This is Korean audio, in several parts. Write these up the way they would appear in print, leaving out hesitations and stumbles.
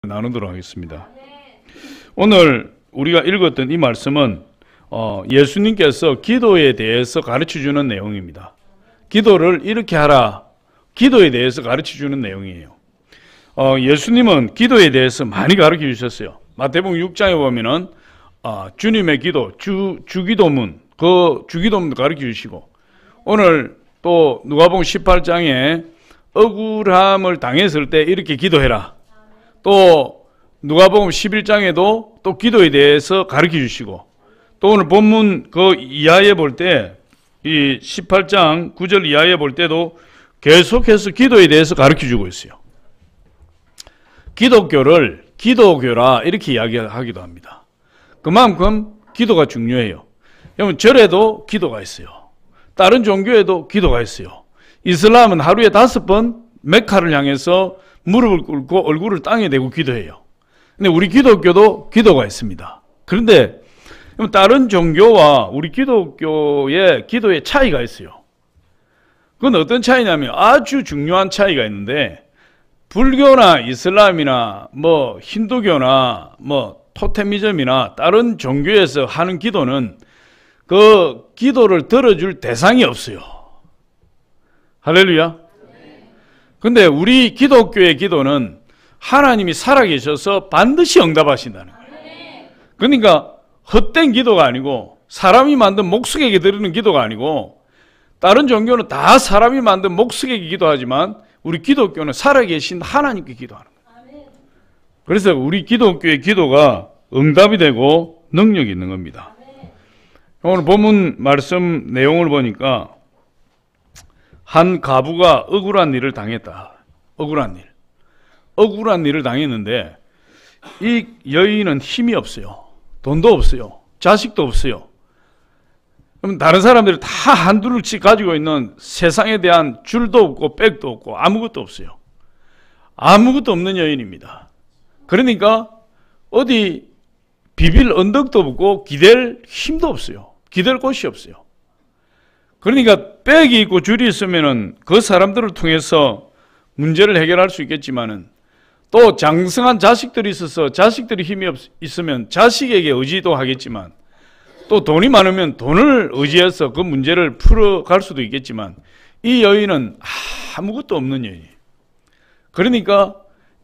나누도록 하겠습니다. 오늘 우리가 읽었던 이 말씀은 예수님께서 기도에 대해서 가르쳐주는 내용입니다. 기도를 이렇게 하라, 기도에 대해서 가르쳐주는 내용이에요. 예수님은 기도에 대해서 많이 가르쳐 주셨어요. 마태복음 6장에 보면은 주님의 기도, 주기도문, 그 주기도문도 가르쳐 주시고, 오늘 또 누가복음 18장에 억울함을 당했을 때 이렇게 기도해라. 또 누가복음 11장에도 또 기도에 대해서 가르쳐 주시고, 또 오늘 본문 그 이하에 볼 때, 이 18장 9절 이하에 볼 때도 계속해서 기도에 대해서 가르쳐 주고 있어요. 기독교를 기도교라 이렇게 이야기하기도 합니다. 그만큼 기도가 중요해요. 여러분, 절에도 기도가 있어요. 다른 종교에도 기도가 있어요. 이슬람은 하루에 5번 메카를 향해서 무릎을 꿇고 얼굴을 땅에 대고 기도해요. 근데 우리 기독교도 기도가 있습니다. 그런데 다른 종교와 우리 기독교의 기도의 차이가 있어요. 그건 어떤 차이냐면 아주 중요한 차이가 있는데, 불교나 이슬람이나 힌두교나 토테미즘이나 다른 종교에서 하는 기도는 그 기도를 들어줄 대상이 없어요. 할렐루야. 근데 우리 기독교의 기도는 하나님이 살아계셔서 반드시 응답하신다는 거예요. 그러니까 헛된 기도가 아니고, 사람이 만든 목수에게 드리는 기도가 아니고, 다른 종교는 다 사람이 만든 목수에게 기도하지만 우리 기독교는 살아계신 하나님께 기도하는 거예요. 그래서 우리 기독교의 기도가 응답이 되고 능력이 있는 겁니다. 오늘 본문 말씀 내용을 보니까 한 가부가 억울한 일을 당했다. 억울한 일을 당했는데, 이 여인은 힘이 없어요. 돈도 없어요. 자식도 없어요. 그럼 다른 사람들이 다 한둘씩 가지고 있는 세상에 대한 줄도 없고 백도 없고 아무것도 없어요. 아무것도 없는 여인입니다. 그러니까 어디 비빌 언덕도 없고 기댈 힘도 없어요. 기댈 곳이 없어요. 그러니까 백이 있고 줄이 있으면은 그 사람들을 통해서 문제를 해결할 수 있겠지만은, 또 장성한 자식들이 있어서 자식들이 힘이 있으면 자식에게 의지도 하겠지만, 또 돈이 많으면 돈을 의지해서 그 문제를 풀어갈 수도 있겠지만, 이 여인은 아무것도 없는 여인이에요. 그러니까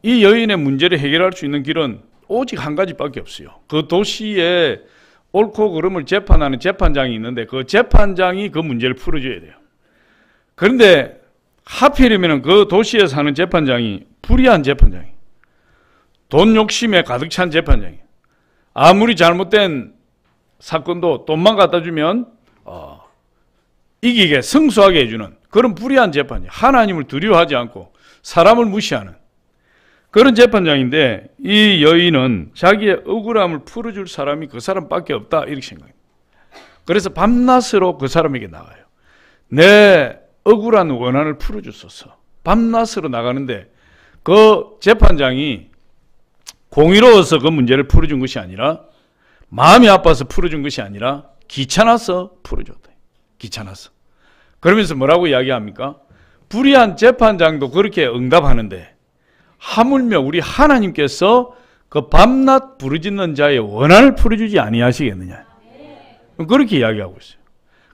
이 여인의 문제를 해결할 수 있는 길은 오직 한 가지밖에 없어요. 그 도시에 옳고 그름을 재판하는 재판장이 있는데, 그 재판장이 그 문제를 풀어줘야 돼요. 그런데 하필이면 그 도시에 사는 재판장이 불의한 재판장이에요. 돈 욕심에 가득 찬 재판장이에요. 아무리 잘못된 사건도 돈만 갖다 주면 이기게 승소하게 해주는 그런 불의한 재판이에요. 하나님을 두려워하지 않고 사람을 무시하는 그런 재판장인데, 이 여인은 자기의 억울함을 풀어줄 사람이 그 사람밖에 없다 이렇게 생각해요. 그래서 밤낮으로 그 사람에게 나가요. 내 억울한 원한을 풀어주소서. 밤낮으로 나가는데, 그 재판장이 공의로워서 그 문제를 풀어준 것이 아니라, 마음이 아파서 풀어준 것이 아니라 귀찮아서 풀어줬다. 귀찮아서. 그러면서 뭐라고 이야기합니까? 불의한 재판장도 그렇게 응답하는데 하물며 우리 하나님께서 그 밤낮 부르짖는 자의 원한을 풀어주지 아니하시겠느냐. 그렇게 이야기하고 있어요.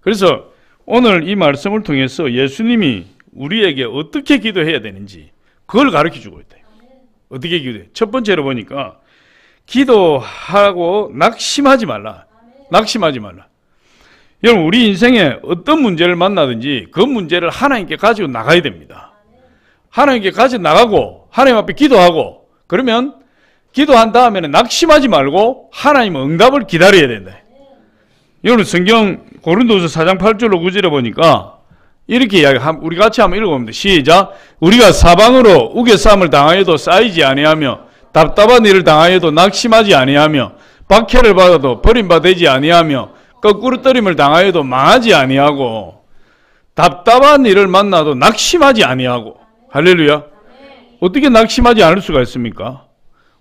그래서 오늘 이 말씀을 통해서 예수님이 우리에게 어떻게 기도해야 되는지 그걸 가르쳐주고 있다. 어떻게 기도해? 첫 번째로 보니까 기도하고 낙심하지 말라. 낙심하지 말라. 여러분, 우리 인생에 어떤 문제를 만나든지 그 문제를 하나님께 가지고 나가야 됩니다. 하나님께 가지고 나가고 하나님 앞에 기도하고, 그러면 기도한 다음에는 낙심하지 말고 하나님 응답을 기다려야 된다. 여러분, 성경 고린도서 4장 8절로 9절에 보니까 이렇게 이야기합니다. 우리 같이 한번 읽어봅니다. 시작. 우리가 사방으로 우겨싸움을 당하여도 쌓이지 아니하며, 답답한 일을 당하여도 낙심하지 아니하며, 박해를 받아도 버림받지 아니하며, 거꾸로 떨림을 당하여도 망하지 아니하고, 답답한 일을 만나도 낙심하지 아니하고. 할렐루야. 어떻게 낙심하지 않을 수가 있습니까?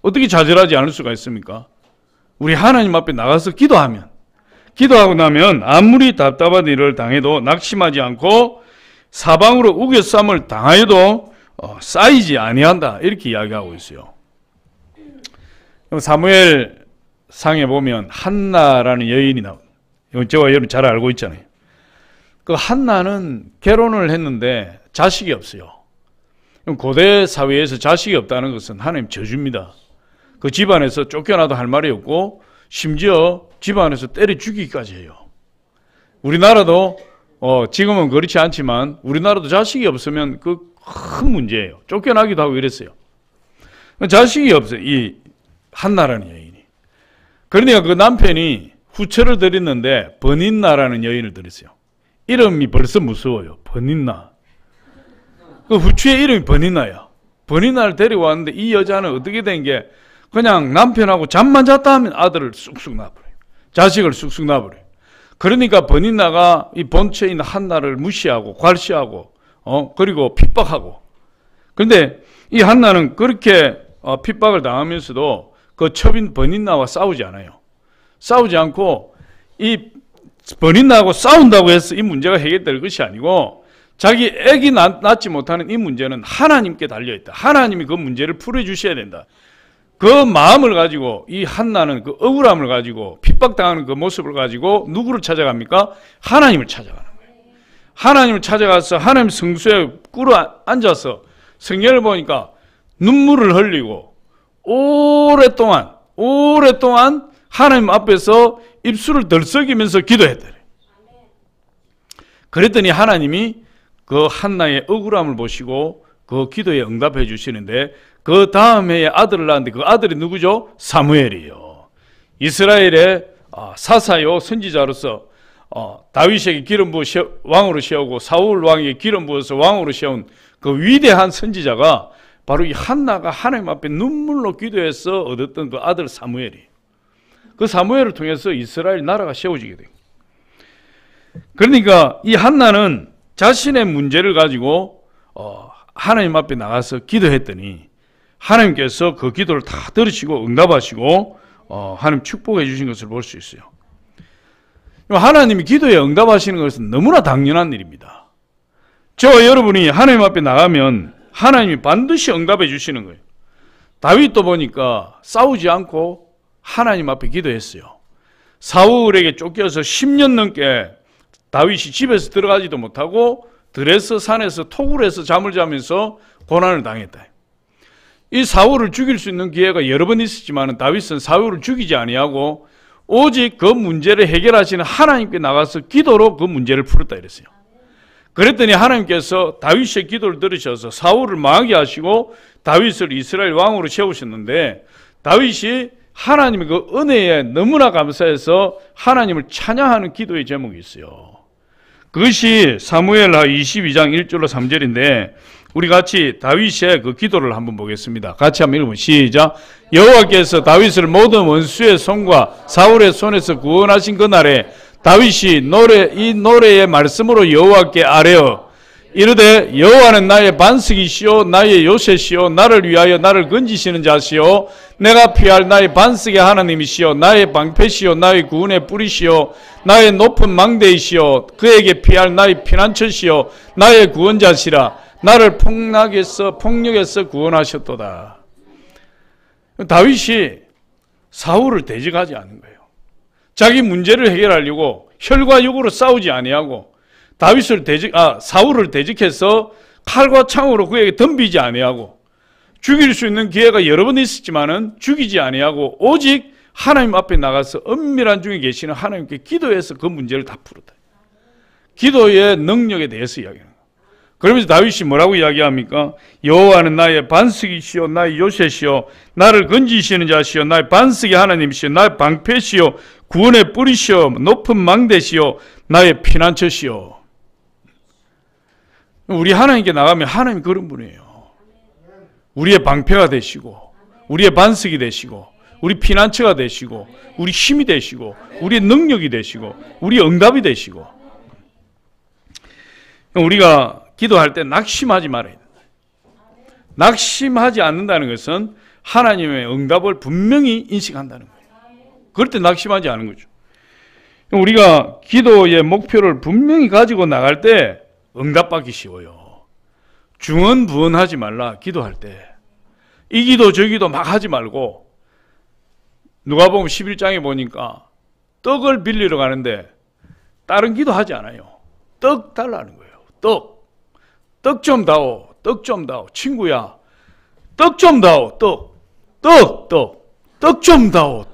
어떻게 좌절하지 않을 수가 있습니까? 우리 하나님 앞에 나가서 기도하고 나면 아무리 답답한 일을 당해도 낙심하지 않고, 사방으로 우겨싸움을 당하여도 쌓이지 아니한다 이렇게 이야기하고 있어요. 사무엘 상에 보면 한나라는 여인이 나옵니다. 이건 제가 여러분 잘 알고 있잖아요. 그 한나는 결혼을 했는데 자식이 없어요. 고대 사회에서 자식이 없다는 것은 하나님 저주입니다. 그 집안에서 쫓겨나도 할 말이 없고 심지어 집안에서 때려 죽이기까지 해요. 우리나라도 지금은 그렇지 않지만 우리나라도 자식이 없으면 그 큰 문제예요. 쫓겨나기도 하고 이랬어요. 자식이 없어요. 이 한나라는 여인이. 그러니까 그 남편이 후처를 들였는데 버닌나라는 여인을 들였어요. 이름이 벌써 무서워요. 버닌나. 그 후추의 이름이 버닌나야. 버닌나를 데려왔는데 이 여자는 어떻게 된 게 그냥 남편하고 잠만 잤다 하면 아들을 쑥쑥 낳아버려요. 자식을 쑥쑥 낳아버려요. 그러니까 버닌나가 이 본처에 있는 한나를 무시하고 괄시하고 그리고 핍박하고. 그런데 이 한나는 그렇게 핍박을 당하면서도 그 첩인 버닌나와 싸우지 않아요. 싸우지 않고 이 버닌나하고 싸운다고 해서 이 문제가 해결될 것이 아니고 자기 애기 낳지 못하는 이 문제는 하나님께 달려있다. 하나님이 그 문제를 풀어주셔야 된다. 그 마음을 가지고 이 한나는 그 억울함을 가지고 핍박당하는 그 모습을 가지고 누구를 찾아갑니까? 하나님을 찾아가는 거예요. 하나님을 찾아가서 하나님 성소에 꿇어 앉아서 성경을 보니까 눈물을 흘리고 오랫동안 하나님 앞에서 입술을 들썩이면서 기도했더래. 그랬더니 하나님이 그 한나의 억울함을 보시고 그 기도에 응답해 주시는데 그 다음 해에 아들을 낳았는데 그 아들이 누구죠? 사무엘이에요. 이스라엘의 사사요 선지자로서 다윗에게 기름 부어 왕으로 세우고 사울 왕에게 기름 부어서 왕으로 세운 그 위대한 선지자가 바로 이 한나가 하나님 앞에 눈물로 기도해서 얻었던 그 아들 사무엘이에요. 그 사무엘을 통해서 이스라엘 나라가 세워지게 돼요. 그러니까 이 한나는 자신의 문제를 가지고 하나님 앞에 나가서 기도했더니 하나님께서 그 기도를 다 들으시고 응답하시고 하나님 축복해 주신 것을 볼 수 있어요. 하나님이 기도에 응답하시는 것은 너무나 당연한 일입니다. 저와 여러분이 하나님 앞에 나가면 하나님이 반드시 응답해 주시는 거예요. 다윗도 보니까 싸우지 않고 하나님 앞에 기도했어요. 사울에게 쫓겨서 10년 넘게 다윗이 집에서 들어가지도 못하고 들에서 산에서 토굴에서 잠을 자면서 고난을 당했다. 이 사울을 죽일 수 있는 기회가 여러 번 있었지만 다윗은 사울을 죽이지 아니하고 오직 그 문제를 해결하시는 하나님께 나가서 기도로 그 문제를 풀었다 이랬어요. 그랬더니 하나님께서 다윗의 기도를 들으셔서 사울을 망하게 하시고 다윗을 이스라엘 왕으로 세우셨는데 다윗이 하나님의 그 은혜에 너무나 감사해서 하나님을 찬양하는 기도의 제목이 있어요. 그것이 사무엘하 22장 1절로 3절인데 우리 같이 다윗의 그 기도를 한번 보겠습니다. 같이 한번 읽어보면 시작. 여호와께서 다윗을 모든 원수의 손과 사울의 손에서 구원하신 그날에 다윗이 이 노래의 말씀으로 여호와께 아뢰어 이르되 여호와는 나의 반석이시오 나의 요새시오 나를 위하여 나를 건지시는 자시오 내가 피할 나의 반석의 하나님이시오 나의 방패시오 나의 구원의 뿌리시오 나의 높은 망대이시오 그에게 피할 나의 피난처시오 나의 구원자시라 나를 폭력에서 구원하셨도다. 다윗이 사울을 대적하지 않은 거예요. 자기 문제를 해결하려고 혈과 육으로 싸우지 아니하고 사울을 대적해서 칼과 창으로 그에게 덤비지 아니하고 죽일 수 있는 기회가 여러 번 있었지만은 죽이지 아니하고 오직 하나님 앞에 나가서 은밀한 중에 계시는 하나님께 기도해서 그 문제를 다 풀었다. 기도의 능력에 대해서 이야기합니다. 그러면서 다윗이 뭐라고 이야기합니까? 여호와는 나의 반석이시오 나의 요새시오 나를 건지시는 자시오 나의 반석의 하나님이시오 나의 방패시오 구원의 뿌리시오 높은 망대시오 나의 피난처시오. 우리 하나님께 나가면 하나님이 그런 분이에요. 우리의 방패가 되시고 우리의 반석이 되시고 우리 피난처가 되시고 우리 힘이 되시고 우리의 능력이 되시고 우리 응답이 되시고. 우리가 기도할 때 낙심하지 말아야 된다. 낙심하지 않는다는 것은 하나님의 응답을 분명히 인식한다는 거예요. 그럴 때 낙심하지 않은 거죠. 우리가 기도의 목표를 분명히 가지고 나갈 때 응답받기 쉬워요. 중언부언하지 말라. 기도할 때 이 기도 저 기도 막 하지 말고 누가복음 11장에 보니까 떡을 빌리러 가는데 다른 기도 하지 않아요. 떡 달라는 거예요. 떡 좀 다오. 떡 좀 다오. 친구야, 떡 좀 다오. 떡 좀 다오.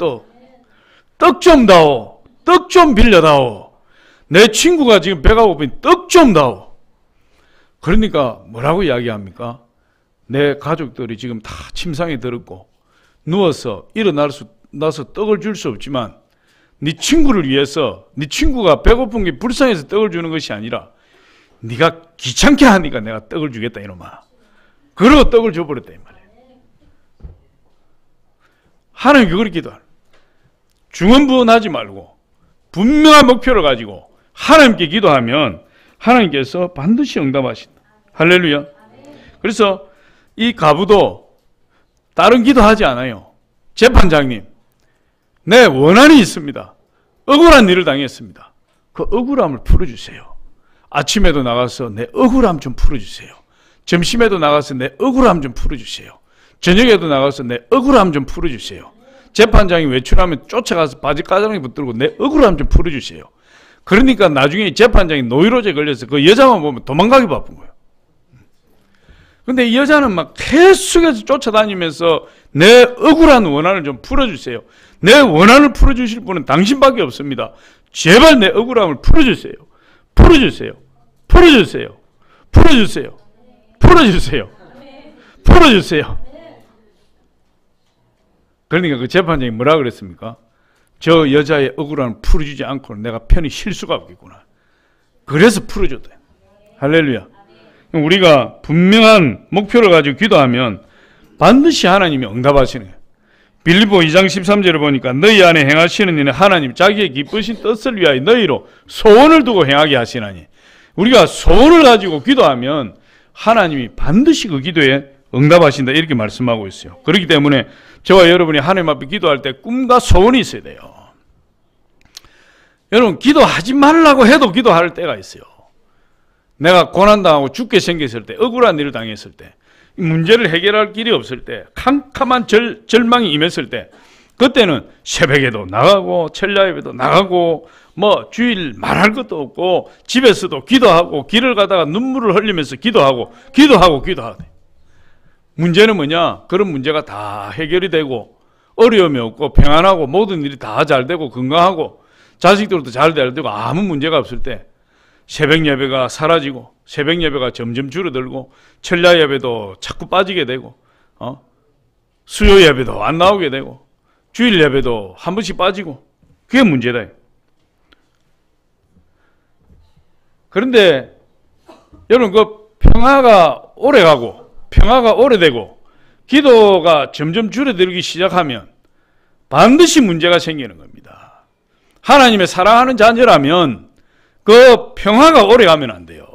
떡 좀 다오. 떡 좀 빌려다오. 내 친구가 지금 배가 고프니 떡 좀 다오. 그러니까 뭐라고 이야기합니까? 내 가족들이 지금 다 침상에 들었고 누워서 일어나서 떡을 줄 수 없지만 네 친구를 위해서, 네 친구가 배고픈 게 불쌍해서 떡을 주는 것이 아니라 네가 귀찮게 하니까 내가 떡을 주겠다 이놈아. 그러고 떡을 줘버렸다 이 말이에요. 하나님 그걸 기도하는, 중언부언하지 말고 분명한 목표를 가지고 하나님께 기도하면 하나님께서 반드시 응답하신다. 할렐루야. 그래서 이 가부도 다른 기도하지 않아요. 재판장님, 내 원한이 있습니다. 억울한 일을 당했습니다. 그 억울함을 풀어주세요. 아침에도 나가서 내 억울함 좀 풀어주세요. 점심에도 나가서 내 억울함 좀 풀어주세요. 저녁에도 나가서 내 억울함 좀 풀어주세요. 재판장이 외출하면 쫓아가서 바지 가랑이 붙들고 내 억울함 좀 풀어주세요. 그러니까 나중에 재판장이 노이로제 걸려서 그 여자만 보면 도망가기 바쁜 거예요. 근데 이 여자는 막 계속해서 쫓아다니면서 내 억울한 원한을 좀 풀어주세요. 내 원한을 풀어주실 분은 당신밖에 없습니다. 제발 내 억울함을 풀어주세요. 풀어주세요. 풀어주세요. 풀어주세요. 풀어주세요. 풀어주세요. 그러니까 그 재판장이 뭐라 그랬습니까? 저 여자의 억울함을 풀어주지 않고는 내가 편히 쉴 수가 없겠구나. 그래서 풀어줬다. 할렐루야. 우리가 분명한 목표를 가지고 기도하면 반드시 하나님이 응답하시는 거예요. 빌립보 2장 13절을 보니까 너희 안에 행하시는 일은 하나님 자기의 기쁘신 뜻을 위하여 너희로 소원을 두고 행하게 하시나니, 우리가 소원을 가지고 기도하면 하나님이 반드시 그 기도에 응답하신다 이렇게 말씀하고 있어요. 그렇기 때문에 저와 여러분이 하나님 앞에 기도할 때 꿈과 소원이 있어야 돼요. 여러분, 기도하지 말라고 해도 기도할 때가 있어요. 내가 고난당하고 죽게 생겼을 때, 억울한 일을 당했을 때, 문제를 해결할 길이 없을 때, 캄캄한 절망이 임했을 때, 그때는 새벽에도 나가고 철야예배도 나가고 뭐 주일 말할 것도 없고 집에서도 기도하고 길을 가다가 눈물을 흘리면서 기도하고 문제는 뭐냐? 그런 문제가 다 해결이 되고 어려움이 없고 평안하고 모든 일이 다 잘 되고 건강하고 자식들도 잘 되고 아무 문제가 없을 때 새벽 예배가 사라지고 새벽 예배가 점점 줄어들고 철야 예배도 자꾸 빠지게 되고 수요 예배도 안 나오게 되고 주일 예배도 한 번씩 빠지고, 그게 문제다. 그런데 여러분, 그 평화가 오래가고 평화가 오래되고 기도가 점점 줄어들기 시작하면 반드시 문제가 생기는 겁니다. 하나님의 사랑하는 자녀라면 그 평화가 오래가면 안 돼요.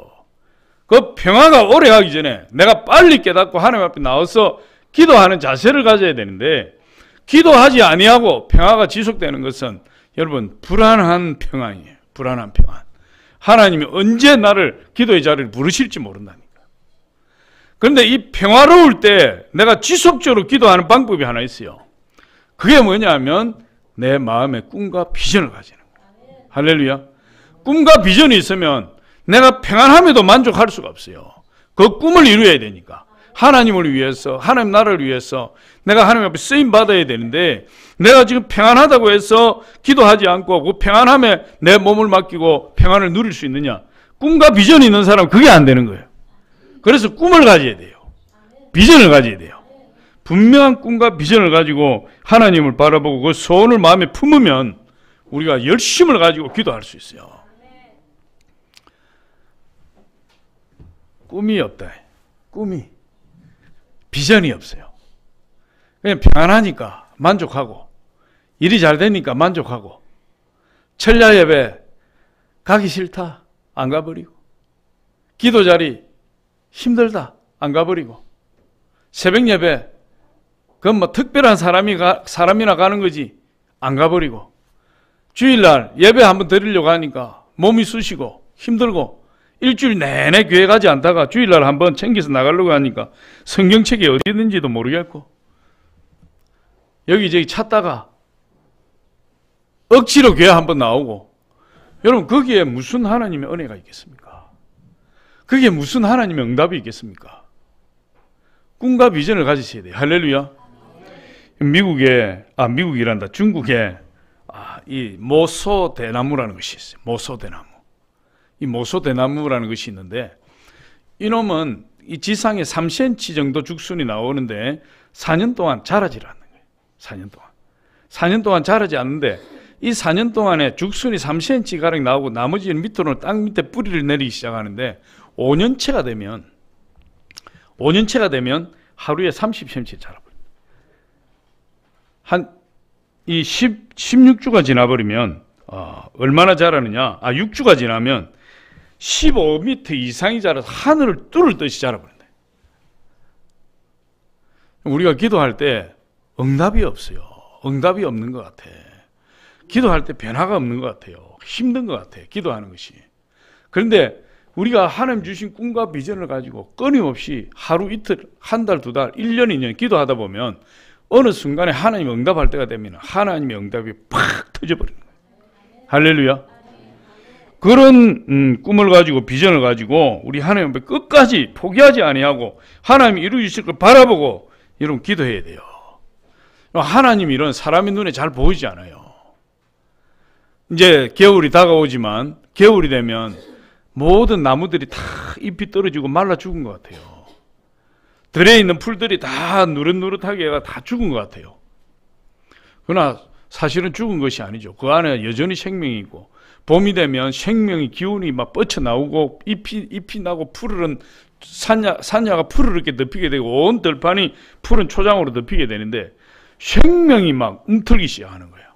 그 평화가 오래가기 전에 내가 빨리 깨닫고 하나님 앞에 나와서 기도하는 자세를 가져야 되는데, 기도하지 아니하고 평화가 지속되는 것은 여러분 불안한 평안이에요. 불안한 평안. 하나님이 언제 나를 기도의 자리를 부르실지 모른다니까. 그런데 이 평화로울 때 내가 지속적으로 기도하는 방법이 하나 있어요. 그게 뭐냐면 내 마음에 꿈과 비전을 가지는 거예요. 할렐루야. 꿈과 비전이 있으면 내가 평안함에도 만족할 수가 없어요. 그 꿈을 이루어야 되니까. 하나님을 위해서, 하나님 나라를 위해서 내가 하나님 앞에 쓰임 받아야 되는데, 내가 지금 평안하다고 해서 기도하지 않고 그 평안함에 내 몸을 맡기고 평안을 누릴 수 있느냐? 꿈과 비전이 있는 사람은 그게 안 되는 거예요. 그래서 꿈을 가져야 돼요. 비전을 가져야 돼요. 분명한 꿈과 비전을 가지고 하나님을 바라보고 그 소원을 마음에 품으면 우리가 열심을 가지고 기도할 수 있어요. 꿈이 없다. 꿈이. 비전이 없어요. 그냥 평안하니까 만족하고 일이 잘 되니까 만족하고 철야 예배 가기 싫다 안 가버리고 기도 자리 힘들다 안 가버리고 새벽 예배 그건 뭐 특별한 사람이나 가는 거지 안 가버리고 주일날 예배 한번 드리려고 하니까 몸이 쑤시고 힘들고 일주일 내내 교회 가지 않다가 주일날 한번 챙겨서 나가려고 하니까 성경책이 어디 있는지도 모르겠고 여기저기 찾다가 억지로 교회 한번 나오고, 여러분 거기에 무슨 하나님의 은혜가 있겠습니까? 그게 무슨 하나님의 응답이 있겠습니까? 꿈과 비전을 가지셔야 돼요. 할렐루야. 중국에 이 모소대나무라는 것이 있어요. 모소대나무. 이 모소대나무라는 것이 있는데, 이놈은 이 지상에 3cm 정도 죽순이 나오는데 4년 동안 자라질 않는 거예요. 4년 동안 자라지 않는데, 이 4년 동안에 죽순이 3cm 가량 나오고 나머지는 밑으로 땅 밑에 뿌리를 내리기 시작하는데, 5년째가 되면 하루에 30cm 자라버립니다. 이 16주가 지나버리면 얼마나 자라느냐? 6주가 지나면 15m 이상이 자라서 하늘을 뚫을 듯이 자라버린다. 우리가 기도할 때 응답이 없어요. 응답이 없는 것 같아. 기도할 때 변화가 없는 것 같아요. 힘든 것 같아, 기도하는 것이. 그런데 우리가 하나님 주신 꿈과 비전을 가지고 끊임없이 하루 이틀, 한 달, 두 달, 1년, 2년 기도하다 보면 어느 순간에 하나님이 응답할 때가 되면 하나님의 응답이 팍 터져버리는 거예요. 할렐루야. 그런 꿈을 가지고 비전을 가지고 우리 하나님 앞에 끝까지 포기하지 아니하고 하나님이 이루어주실 걸 바라보고 여러분 기도해야 돼요. 하나님이 이런 사람의 눈에 잘 보이지 않아요. 이제 겨울이 다가오지만 겨울이 되면 모든 나무들이 다 잎이 떨어지고 말라 죽은 것 같아요. 들에 있는 풀들이 다 누릇누릇하게 다 죽은 것 같아요. 그러나 사실은 죽은 것이 아니죠. 그 안에 여전히 생명이 있고, 봄이 되면 생명이 기운이 막 뻗쳐나오고 잎이 나고 푸르른 산야가 푸르르게 덮이게 되고 온 들판이 푸른 초장으로 덮이게 되는데 생명이 막 움틀기 시작하는 거예요.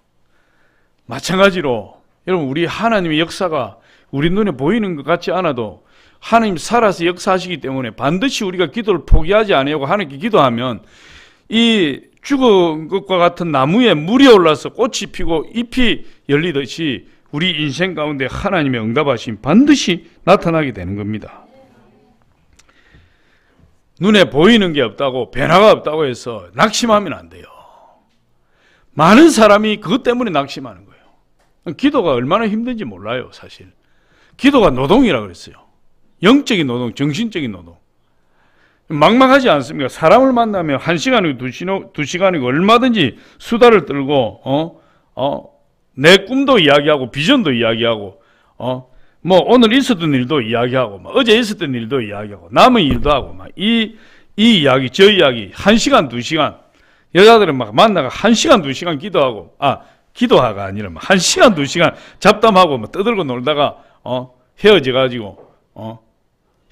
마찬가지로 여러분, 우리 하나님의 역사가 우리 눈에 보이는 것 같지 않아도 하나님 살아서 역사하시기 때문에 반드시 우리가 기도를 포기하지 아니하고 하나님께 기도하면 이 죽은 것과 같은 나무에 물이 올라서 꽃이 피고 잎이 열리듯이 우리 인생 가운데 하나님의 응답하심 반드시 나타나게 되는 겁니다. 눈에 보이는 게 없다고, 변화가 없다고 해서 낙심하면 안 돼요. 많은 사람이 그것 때문에 낙심하는 거예요. 기도가 얼마나 힘든지 몰라요, 사실. 기도가 노동이라 그랬어요. 영적인 노동, 정신적인 노동. 막막하지 않습니까? 사람을 만나면 1시간이고 2시간이고 얼마든지 수다를 떨고 내 꿈도 이야기하고 비전도 이야기하고 뭐 오늘 있었던 일도 이야기하고 어제 있었던 일도 이야기하고 남의 일도 하고 이 이야기 저 이야기 1시간 2시간, 여자들은 막 만나가 1시간 2시간 기도하고 기도하가 아니라 1시간 2시간 잡담하고 떠들고 놀다가 헤어져 가지고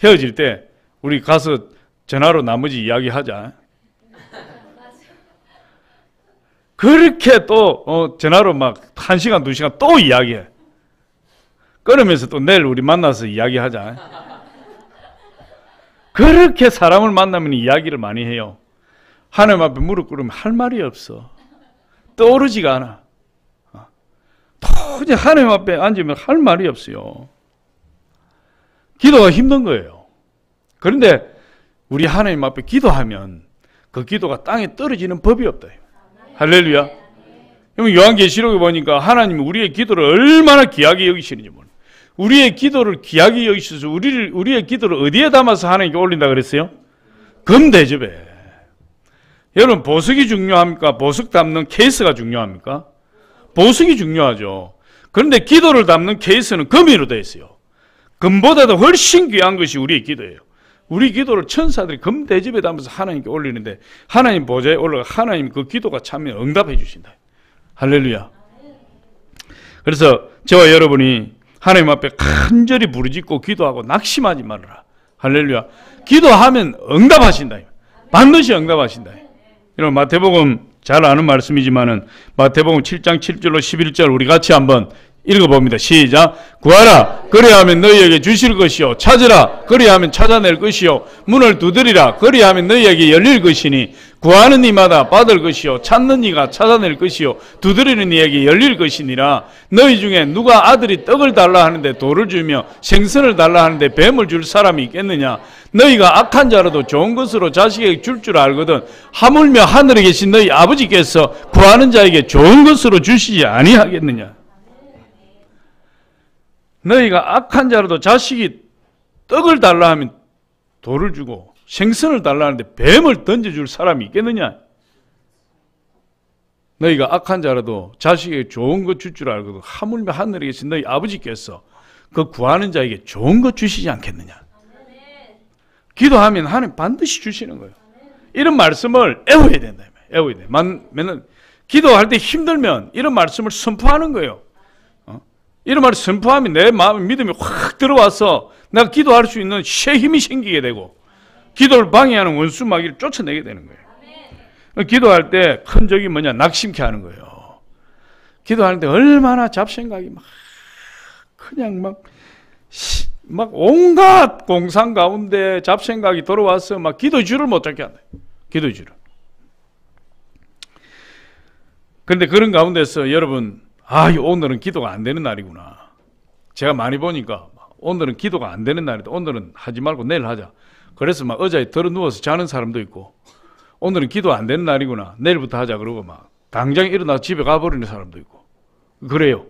헤어질 때 우리 가서 전화로 나머지 이야기하자. 그렇게 또 전화로 막 1시간 2시간 또 이야기해. 끊으면서 또 내일 우리 만나서 이야기하자. 그렇게 사람을 만나면 이야기를 많이 해요. 하나님 앞에 무릎 꿇으면 할 말이 없어. 떠오르지가 않아. 도저히 하나님 앞에 앉으면 할 말이 없어요. 기도가 힘든 거예요. 그런데 우리 하나님 앞에 기도하면 그 기도가 땅에 떨어지는 법이 없다. 할렐루야. 요한계시록에 보니까 하나님이 우리의 기도를 얼마나 귀하게 여기시는지 모릅니다. 우리의 기도를 귀하게 여기셔서 우리의 기도를 어디에 담아서 하나님께 올린다 그랬어요? 금대접에. 여러분, 보석이 중요합니까? 보석 담는 케이스가 중요합니까? 보석이 중요하죠. 그런데 기도를 담는 케이스는 금으로 되어 있어요. 금보다도 훨씬 귀한 것이 우리의 기도예요. 우리 기도를 천사들이 금대접에 담아서 하나님께 올리는데 하나님 보좌에 올라가 하나님 그 기도가 참여 응답해 주신다. 할렐루야. 그래서 저와 여러분이 하나님 앞에 간절히 부르짖고 기도하고 낙심하지 말아라. 할렐루야. 기도하면 응답하신다. 반드시 응답하신다. 여러분, 마태복음 잘 아는 말씀이지만은 마태복음 7장 7절로 11절 우리 같이 한번 읽어봅니다. 시작. 구하라. 그리하면 너희에게 주실 것이요. 찾으라. 그리하면 찾아낼 것이요. 문을 두드리라. 그리하면 너희에게 열릴 것이니 구하는 이마다 받을 것이요. 찾는 이가 찾아낼 것이요. 두드리는 이에게 열릴 것이니라. 너희 중에 누가 아들이 떡을 달라 하는데 돌을 주며 생선을 달라 하는데 뱀을 줄 사람이 있겠느냐. 너희가 악한 자라도 좋은 것으로 자식에게 줄 줄 알거든 하물며 하늘에 계신 너희 아버지께서 구하는 자에게 좋은 것으로 주시지 아니하겠느냐. 너희가 악한 자라도 자식이 떡을 달라 하면 돌을 주고 생선을 달라 하는데 뱀을 던져줄 사람이 있겠느냐. 너희가 악한 자라도 자식에게 좋은 것 줄 줄 알거든 하물며 하늘에 계신 너희 아버지께서 그 구하는 자에게 좋은 것 주시지 않겠느냐. 기도하면 하나님 반드시 주시는 거예요. 이런 말씀을 애워야 된다. 애워야 돼. 맨날 기도할 때 힘들면 이런 말씀을 선포하는 거예요. 이런 말을 선포하면 내 마음에 믿음이 확 들어와서 내가 기도할 수 있는 새 힘이 생기게 되고 기도를 방해하는 원수 마귀를 쫓아내게 되는 거예요. 기도할 때 큰 적이 뭐냐? 낙심케 하는 거예요. 기도할 때 얼마나 잡생각이 그냥 막 온갖 공상 가운데 잡생각이 들어와서 막 기도줄을 못 잡게 한다. 기도줄을. 그런데 그런 가운데서 여러분 오늘은 기도가 안 되는 날이구나. 제가 많이 보니까 오늘은 기도가 안 되는 날이다. 오늘은 하지 말고 내일 하자. 그래서 막 의자에 들어 누워서 자는 사람도 있고 오늘은 기도 안 되는 날이구나. 내일부터 하자. 그러고 막 당장 일어나서 집에 가버리는 사람도 있고 그래요.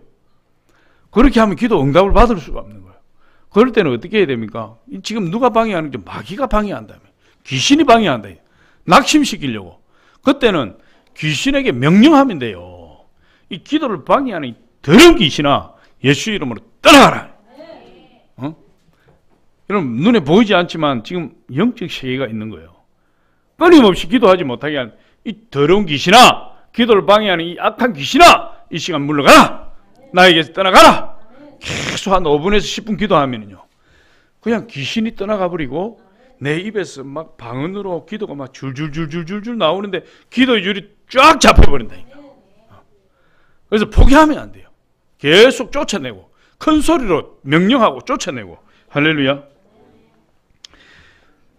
그렇게 하면 기도 응답을 받을 수가 없는 거예요. 그럴 때는 어떻게 해야 됩니까? 지금 누가 방해하는 게 마귀가 방해한다며. 귀신이 방해한다. 낙심시키려고. 그때는 귀신에게 명령하면 돼요. 이 기도를 방해하는 이 더러운 귀신아 예수 이름으로 떠나가라. 여러분 눈에 보이지 않지만 지금 영적 세계가 있는 거예요. 끊임없이 기도하지 못하게 하는 이 더러운 귀신아, 기도를 방해하는 이 악한 귀신아, 이 시간 물러가라. 나에게서 떠나가라. 계속 한 5분에서 10분 기도하면요 그냥 귀신이 떠나가 버리고 내 입에서 막 방언으로 기도가 막 줄줄줄줄줄 나오는데 기도의 줄이 쫙 잡혀버린다니까. 그래서 포기하면 안 돼요. 계속 쫓아내고 큰 소리로 명령하고 쫓아내고. 할렐루야.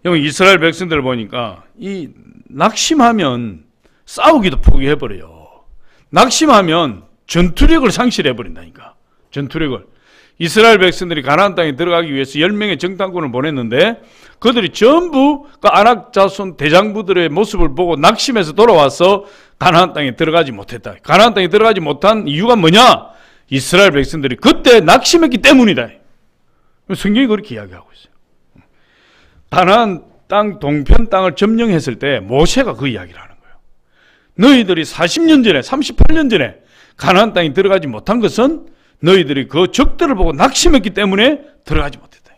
여러분 이스라엘 백성들 보니까 이 낙심하면 싸우기도 포기해버려요. 낙심하면 전투력을 상실해버린다니까. 전투력을. 이스라엘 백성들이 가나안 땅에 들어가기 위해서 10명의 정탐꾼을 보냈는데 그들이 전부 그 아낙 자손 대장부들의 모습을 보고 낙심해서 돌아와서 가나안 땅에 들어가지 못했다. 가나안 땅에 들어가지 못한 이유가 뭐냐? 이스라엘 백성들이 그때 낙심했기 때문이다. 성경이 그렇게 이야기하고 있어요. 가나안 땅 동편 땅을 점령했을 때 모세가 그 이야기를 하는 거예요. 너희들이 40년 전에 38년 전에 가나안 땅에 들어가지 못한 것은 너희들이 그 적들을 보고 낙심했기 때문에 들어가지 못했다.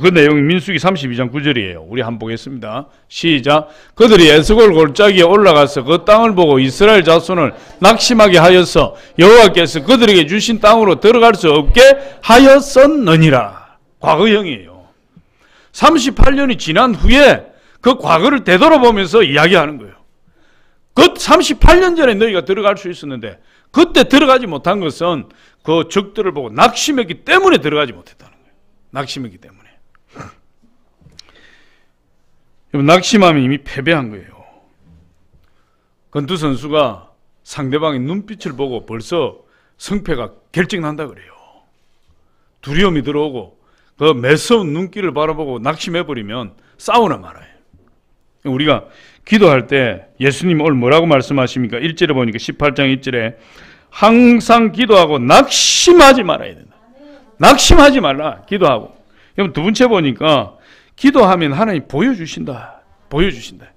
그 내용이 민수기 32장 9절이에요. 우리 한번 보겠습니다. 시작. 그들이 에스골 골짜기에 올라가서 그 땅을 보고 이스라엘 자손을 낙심하게 하여서 여호와께서 그들에게 주신 땅으로 들어갈 수 없게 하였었느니라. 과거형이에요. 38년이 지난 후에 그 과거를 되돌아보면서 이야기하는 거예요. 그 38년 전에 너희가 들어갈 수 있었는데 그때 들어가지 못한 것은 그 적들을 보고 낙심했기 때문에 들어가지 못했다는 거예요. 낙심했기 때문에. 낙심하면 이미 패배한 거예요. 권투 선수가 상대방의 눈빛을 보고 벌써 승패가 결정난다 그래요. 두려움이 들어오고 그 매서운 눈길을 바라보고 낙심해버리면 싸우나 말아요. 우리가 기도할 때 예수님 오늘 뭐라고 말씀하십니까? 1절에 보니까 18장 1절에 항상 기도하고 낙심하지 말아야 된다. 낙심하지 말라. 기도하고. 그럼 두 번째 보니까 기도하면 하나님 보여주신다. 보여주신다.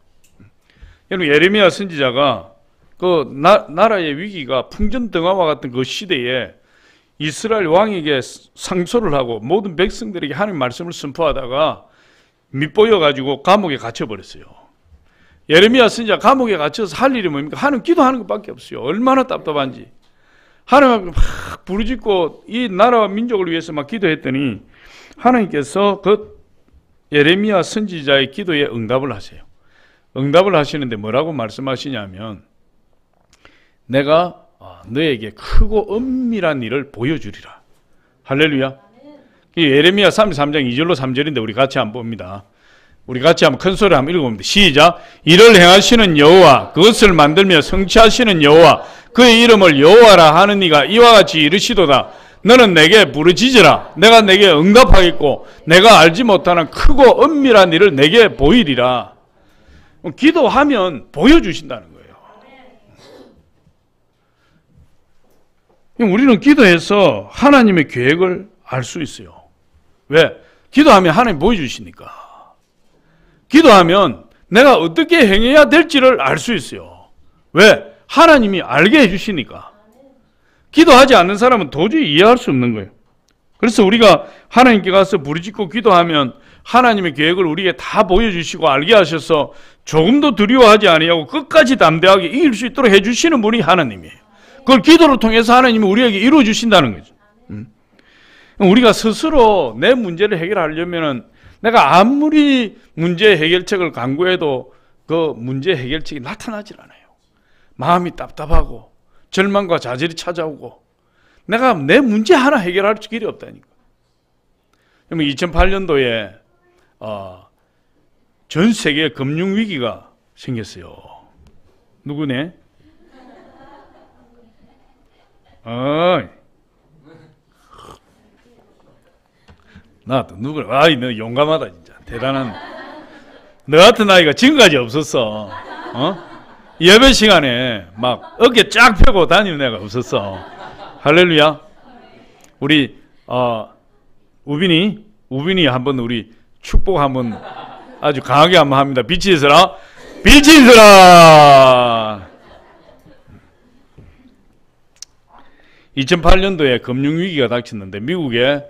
여러분 예레미야 선지자가 그 나라의 위기가 풍전등화와 같은 그 시대에 이스라엘 왕에게 상소를 하고 모든 백성들에게 하나님 말씀을 선포하다가 밑보여가지고 감옥에 갇혀버렸어요. 예레미야 선지자 감옥에 갇혀서 할 일이 뭡니까? 하나님 기도하는 것밖에 없어요. 얼마나 답답한지. 하나님 막 부르짖고 이 나라와 민족을 위해서 막 기도했더니 하나님께서 그 예레미야 선지자의 기도에 응답을 하세요. 응답을 하시는데 뭐라고 말씀하시냐면 내가 너에게 크고 은밀한 일을 보여주리라. 할렐루야. 이 예레미야 33장 2절로 3절인데 우리 같이 한번 봅니다. 우리 같이 한번 큰 소리 한번 읽어봅니다. 시작. 이를 행하시는 여호와, 그것을 만들며 성취하시는 여호와, 그의 이름을 여호와라 하는 이가 이와 같이 이르시도다. 너는 내게 부르짖으라. 내가 내게 응답하겠고 내가 알지 못하는 크고 은밀한 일을 내게 보이리라. 기도하면 보여주신다는 거예요. 우리는 기도해서 하나님의 계획을 알 수 있어요. 왜? 기도하면 하나님 보여주시니까. 기도하면 내가 어떻게 행해야 될지를 알 수 있어요. 왜? 하나님이 알게 해주시니까. 기도하지 않는 사람은 도저히 이해할 수 없는 거예요. 그래서 우리가 하나님께 가서 부르짖고 기도하면 하나님의 계획을 우리에게 다 보여주시고 알게 하셔서 조금도 두려워하지 아니하고 끝까지 담대하게 이길 수 있도록 해주시는 분이 하나님이에요. 그걸 기도를 통해서 하나님이 우리에게 이루어 주신다는 거죠. 우리가 스스로 내 문제를 해결하려면 내가 아무리 문제 해결책을 강구해도 그 문제 해결책이 나타나질 않아요. 마음이 답답하고 절망과 좌절이 찾아오고 내가 내 문제 하나 해결할 길이 없다니까. 2008년도에 전 세계 금융위기가 생겼어요. 누구네? 나도 누구래? 너 용감하다 진짜. 대단한. 너 같은 아이가 지금까지 없었어. 예배 시간에 막 어깨 쫙 펴고 다니는 애가 없었어. 할렐루야. 우리 우빈이 한번 우리 축복 한번 아주 강하게 한번 합니다. 빛이 있어라. 빛이 있어라. 2008년도에 금융위기가 닥쳤는데 미국에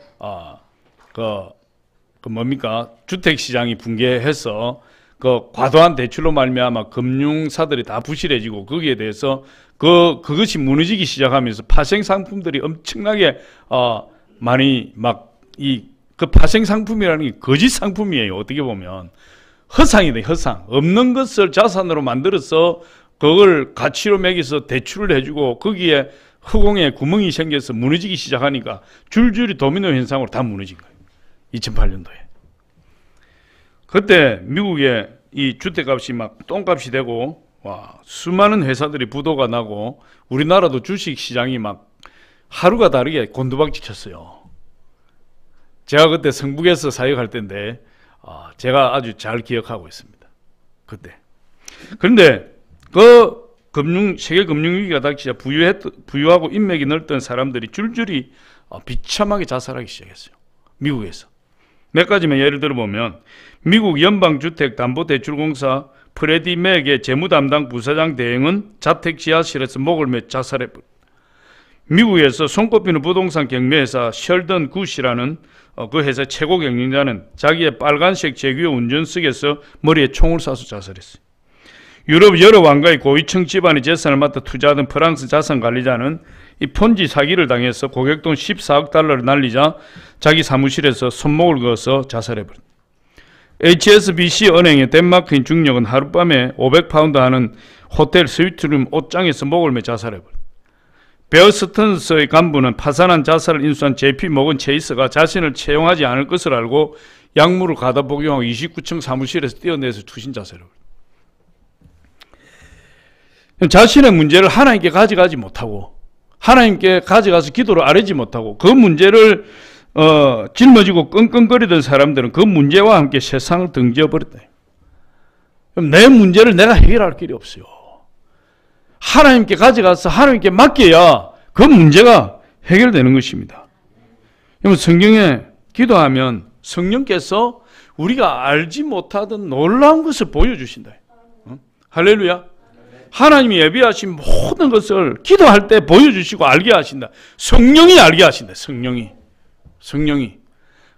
뭡니까? 주택시장이 붕괴해서 그 과도한 대출로 말미암아 금융사들이 다 부실해지고 거기에 대해서 그것이 무너지기 시작하면서 파생 상품들이 엄청나게 많이 그 파생 상품이라는 게 거짓 상품이에요. 어떻게 보면 허상이다. 허상. 없는 것을 자산으로 만들어서 그걸 가치로 매겨서 대출을 해주고 거기에 허공에 구멍이 생겨서 무너지기 시작하니까 줄줄이 도미노 현상으로 다 무너진 거예요. 2008년도에. 그때 미국의 이 주택값이 막 똥값이 되고 수많은 회사들이 부도가 나고 우리나라도 주식시장이 막 하루가 다르게 곤두박질 쳤어요. 제가 그때 성북에서 사역할 때인데 제가 아주 잘 기억하고 있습니다. 그때. 그런데 세계 금융위기가 닥치자 부유하고 인맥이 넓던 사람들이 줄줄이 비참하게 자살하기 시작했어요. 미국에서. 몇 가지만 예를 들어보면 미국 연방주택담보대출공사 프레디 맥의 재무담당 부사장 대행은 자택 지하실에서 목을 매 자살해버렸다. 미국에서 손꼽히는 부동산 경매회사 셜던 굿이라는 그 회사 최고 경영자는 자기의 빨간색 제규어 운전석에서 머리에 총을 쏴서 자살했어요. 유럽 여러 왕가의 고위층 집안의 재산을 맡아 투자하던 프랑스 자산관리자는 이 폰지 사기를 당해서 고객돈 14억 달러를 날리자 자기 사무실에서 손목을 그어서 자살해버렸다. HSBC 은행의 덴마크인 중력은 하룻밤에 500파운드 하는 호텔 스위트룸 옷장에서 목을 매 자살해버렸다. 베어스턴스의 간부는 파산한 자살을 인수한 JP 모건 체이스가 자신을 채용하지 않을 것을 알고 약물을 가다 복용하고 29층 사무실에서 뛰어내서 투신 자살해버렸다. 자신의 문제를 하나님께 가져가지 못하고 하나님께 가져가서 기도를 아뢰지 못하고 그 문제를 짊어지고 끙끙거리던 사람들은 그 문제와 함께 세상을 등지어버렸다. 그럼 내 문제를 내가 해결할 길이 없어요. 하나님께 가져가서 하나님께 맡겨야 그 문제가 해결되는 것입니다. 그럼 성경에 기도하면 성령께서 우리가 알지 못하던 놀라운 것을 보여주신다. 할렐루야. 하나님이 예비하신 모든 것을 기도할 때 보여주시고 알게 하신다. 성령이 알게 하신다. 성령이.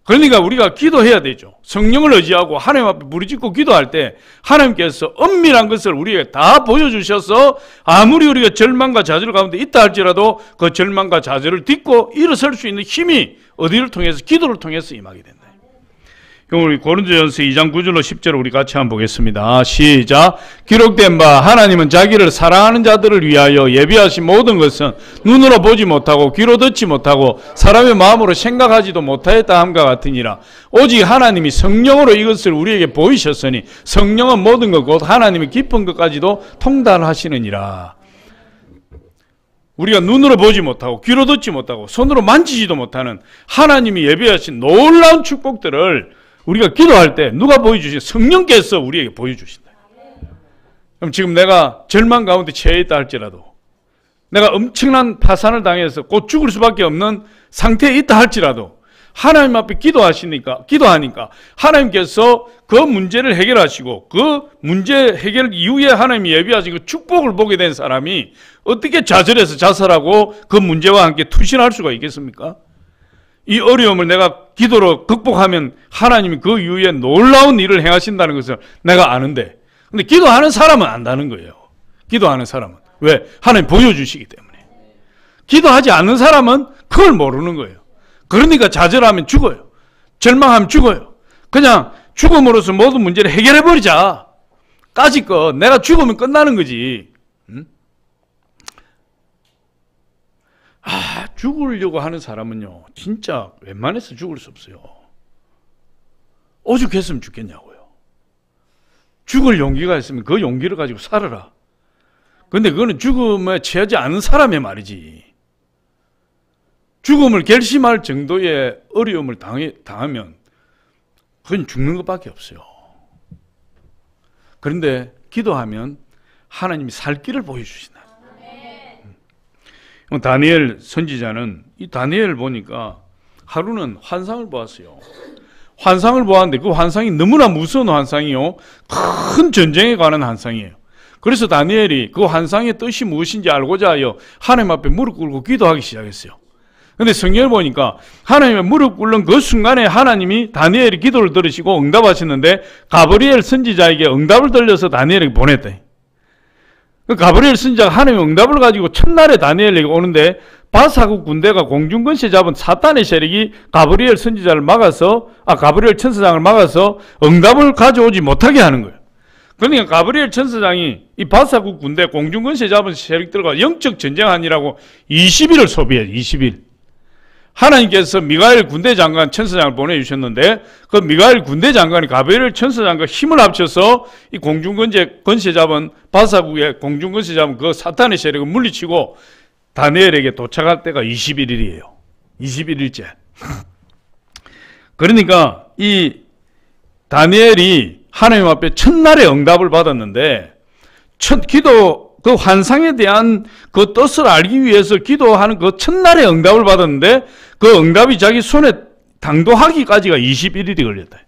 그러니까 우리가 기도해야 되죠. 성령을 의지하고 하나님 앞에 부르짖고 기도할 때 하나님께서 은밀한 것을 우리에게 다 보여주셔서 아무리 우리가 절망과 좌절 가운데 있다 할지라도 그 절망과 좌절을 딛고 일어설 수 있는 힘이 어디를 통해서? 기도를 통해서 임하게 된다. 그럼 우리 고린도전서 2장 9절로 10절을 우리 같이 한번 보겠습니다. 시작. 기록된 바 하나님은 자기를 사랑하는 자들을 위하여 예비하신 모든 것은 눈으로 보지 못하고 귀로 듣지 못하고 사람의 마음으로 생각하지도 못하였다 함과 같으니라. 오직 하나님이 성령으로 이것을 우리에게 보이셨으니 성령은 모든 것 곧 하나님의 깊은 것까지도 통달하시느니라. 우리가 눈으로 보지 못하고 귀로 듣지 못하고 손으로 만지지도 못하는 하나님이 예비하신 놀라운 축복들을 우리가 기도할 때 누가 보여주신? 성령께서 우리에게 보여주신다. 그럼 지금 내가 절망 가운데 처해 있다 할지라도, 내가 엄청난 파산을 당해서 곧 죽을 수밖에 없는 상태에 있다 할지라도 하나님 앞에 기도하니까 하나님께서 그 문제를 해결하시고 그 문제 해결 이후에 하나님이 예비하신 그 축복을 보게 된 사람이 어떻게 좌절해서 자살하고 그 문제와 함께 투신할 수가 있겠습니까? 이 어려움을 내가 기도로 극복하면 하나님이 그 이후에 놀라운 일을 행하신다는 것을 내가 아는데, 근데 기도하는 사람은 안다는 거예요. 기도하는 사람은. 왜? 하나님 보여주시기 때문에. 기도하지 않는 사람은 그걸 모르는 거예요. 그러니까 좌절하면 죽어요. 절망하면 죽어요. 그냥 죽음으로써 모든 문제를 해결해버리자. 까짓것 내가 죽으면 끝나는 거지. 응? 죽으려고 하는 사람은요, 진짜 웬만해서 죽을 수 없어요. 오죽했으면 죽겠냐고요. 죽을 용기가 있으면 그 용기를 가지고 살아라. 근데 그거는 죽음에 처하지 않은 사람의 말이지. 죽음을 결심할 정도의 어려움을 당하면 그건 죽는 것밖에 없어요. 그런데 기도하면 하나님이 살 길을 보여주신다. 다니엘 선지자는 이 다니엘을 보니까 하루는 환상을 보았어요. 환상을 보았는데 그 환상이 너무나 무서운 환상이요, 큰 전쟁에 관한 환상이에요. 그래서 다니엘이 그 환상의 뜻이 무엇인지 알고자 하여 하나님 앞에 무릎 꿇고 기도하기 시작했어요. 근데 성경을 보니까 하나님의 무릎 꿇는 그 순간에 하나님이 다니엘의 기도를 들으시고 응답하셨는데 가브리엘 선지자에게 응답을 들려서 다니엘에게 보냈다. 그 가브리엘 선지자가 하나님의 응답을 가지고 첫날에 다니엘에게 오는데 바사국 군대가 공중권세 잡은 사탄의 세력이 가브리엘 선지자를 가브리엘 천사장을 막아서 응답을 가져오지 못하게 하는 거예요. 그러니까 가브리엘 천사장이 이 바사국 군대 공중권세 잡은 세력들과 영적 전쟁하니라고 20일을 소비해요. 20일. 하나님께서 미가엘 군대 장관 천사장을 보내주셨는데 그 미가엘 군대 장관이 가브리엘 천사장과 힘을 합쳐서 이 공중권세 잡은 바사국의 공중권세 잡은 그 사탄의 세력을 물리치고 다니엘에게 도착할 때가 21일이에요. 21일째. 그러니까 이 다니엘이 하나님 앞에 첫날에 응답을 받았는데 그 환상에 대한 그 뜻을 알기 위해서 기도하는 그 첫날에 응답을 받았는데 그 응답이 자기 손에 당도하기까지가 21일이 걸렸다.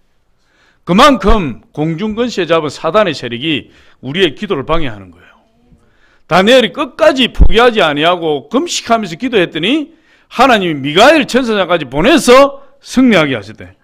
그만큼 공중권세 잡은 사단의 세력이 우리의 기도를 방해하는 거예요. 다니엘이 끝까지 포기하지 아니하고 금식하면서 기도했더니 하나님이 미가엘 천사장까지 보내서 승리하게 하셨대.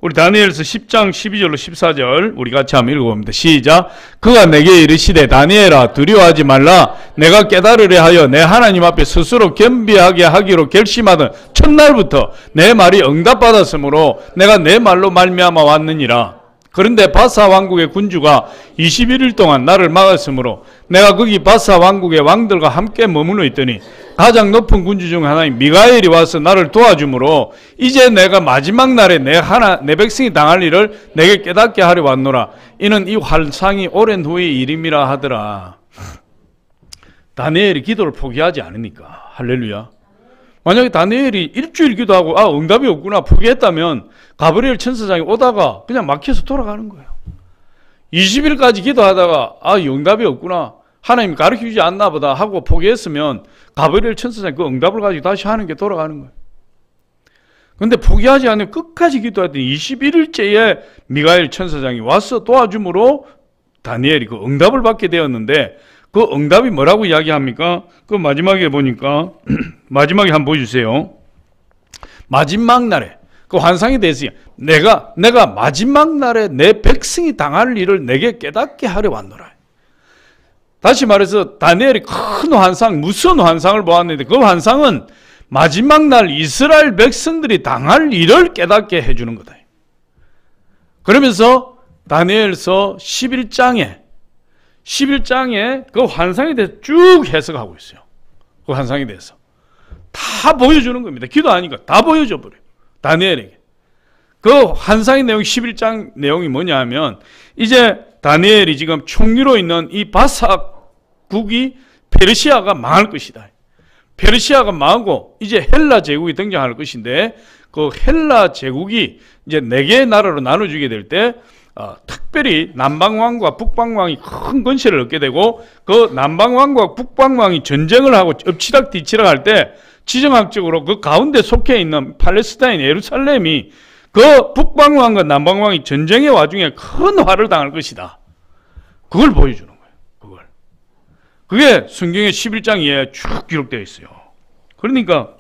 우리 다니엘서 10장 12절로 14절 우리 같이 한번 읽어봅니다. 시작. 그가 내게 이르시되 다니엘아 두려워하지 말라. 내가 깨달으려 하여 내 하나님 앞에 스스로 겸비하게 하기로 결심하던 첫날부터 내 말이 응답받았으므로 내가 내 말로 말미암아 왔느니라. 그런데 바사 왕국의 군주가 21일 동안 나를 막았으므로 내가 거기 바사 왕국의 왕들과 함께 머물러 있더니 가장 높은 군주 중 하나인 미가엘이 와서 나를 도와주므로 이제 내가 마지막 날에 내 백성이 당할 일을 내게 깨닫게 하려 왔노라. 이는 이 환상이 오랜 후의 일임이라 하더라. 다니엘이 기도를 포기하지 않으니까. 할렐루야. 만약에 다니엘이 일주일 기도하고 응답이 없구나 포기했다면 가브리엘 천사장이 오다가 그냥 막혀서 돌아가는 거예요. 20일까지 기도하다가 응답이 없구나, 하나님 가르쳐주지 않나 보다 하고 포기했으면 가브리엘 천사장이 그 응답을 가지고 다시 하는 게 돌아가는 거예요. 그런데 포기하지 않으면 끝까지 기도하더니 21일째에 미가엘 천사장이 와서 도와줌으로 다니엘이 그 응답을 받게 되었는데 그 응답이 뭐라고 이야기합니까? 그 마지막에 보니까 마지막에 한번 보여주세요. 마지막 날에 그 환상에 대해서 내가 마지막 날에 내 백성이 당할 일을 내게 깨닫게 하려 왔노라. 다시 말해서 다니엘이 큰 환상, 무서운 환상을 보았는데 그 환상은 마지막 날 이스라엘 백성들이 당할 일을 깨닫게 해주는 거다. 그러면서 다니엘서 11장에 그 환상에 대해서 쭉 해석하고 있어요. 그 환상에 대해서 다 보여주는 겁니다. 기도하니까 다 보여줘 버려요. 다니엘에게. 그 환상의 내용 11장 내용이 뭐냐 하면 이제 다니엘이 지금 총리로 있는 이 바사국이 페르시아가 망할 것이다. 페르시아가 망하고 이제 헬라 제국이 등장할 것인데 그 헬라 제국이 이제 4개의 나라로 나눠주게 될 때 특별히 남방왕과 북방왕이 큰 권세를 얻게 되고 그 남방왕과 북방왕이 전쟁을 하고 엎치락 뒤치락 할 때 지정학적으로 그 가운데 속해 있는 팔레스타인 예루살렘이 그 북방왕과 남방왕이 전쟁의 와중에 큰 화를 당할 것이다. 그걸 보여주는 거예요. 그게 성경의 11장 이하에 쭉 기록되어 있어요. 그러니까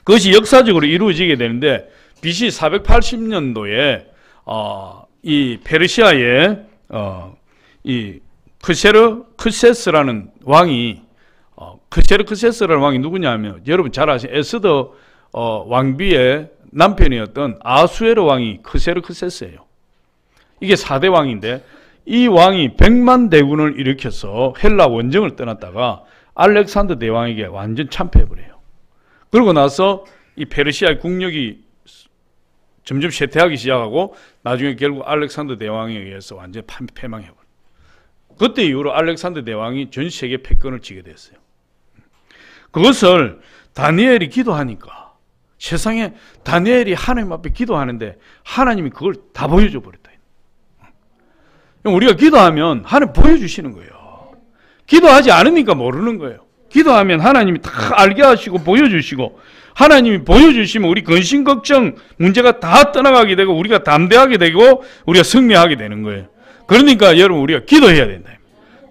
그것이 역사적으로 이루어지게 되는데 BC 480년도에 이 페르시아의 이 크세스라는 왕이 크세스라는 왕이 누구냐면 여러분 잘 아시는 에스더 왕비의 남편이었던 아수에르 왕이 크세스예요. 이게 4대 왕인데 이 왕이 100만 대군을 일으켜서 헬라 원정을 떠났다가 알렉산더 대왕에게 완전 참패해버려요. 그러고 나서 이 페르시아의 국력이 점점 쇠퇴하기 시작하고 나중에 결국 알렉산더 대왕에 의해서 완전 패망해버려요. 그때 이후로 알렉산더 대왕이 전 세계 패권을 쥐게 됐어요. 그것을 다니엘이 기도하니까 세상에 다니엘이 하나님 앞에 기도하는데 하나님이 그걸 다 보여줘 버렸다. 우리가 기도하면 하나님 보여주시는 거예요. 기도하지 않으니까 모르는 거예요. 기도하면 하나님이 다 알게 하시고 보여주시고 하나님이 보여주시면 우리 근심 걱정 문제가 다 떠나가게 되고 우리가 담대하게 되고 우리가 승리하게 되는 거예요. 그러니까 여러분 우리가 기도해야 된다.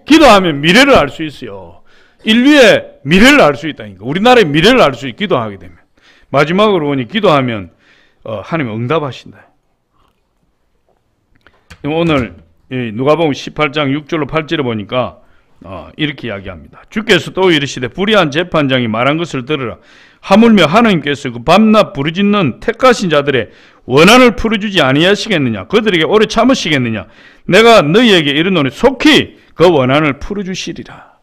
기도하면 미래를 알 수 있어요. 인류의 미래를 알 수 있다니까. 우리나라의 미래를 알 수 있고 기도하게 되면. 마지막으로 보니 기도하면 하나님 응답하신다. 오늘 누가복음 18장 6절로 8절에 보니까 이렇게 이야기합니다. 주께서 또 이르시되 불의한 재판장이 말한 것을 들으라. 하물며 하나님께서 그 밤낮 부르짖는 택하신 자들의 원한을 풀어주지 아니하시겠느냐. 그들에게 오래 참으시겠느냐. 내가 너희에게 이르노니 속히 그 원한을 풀어주시리라.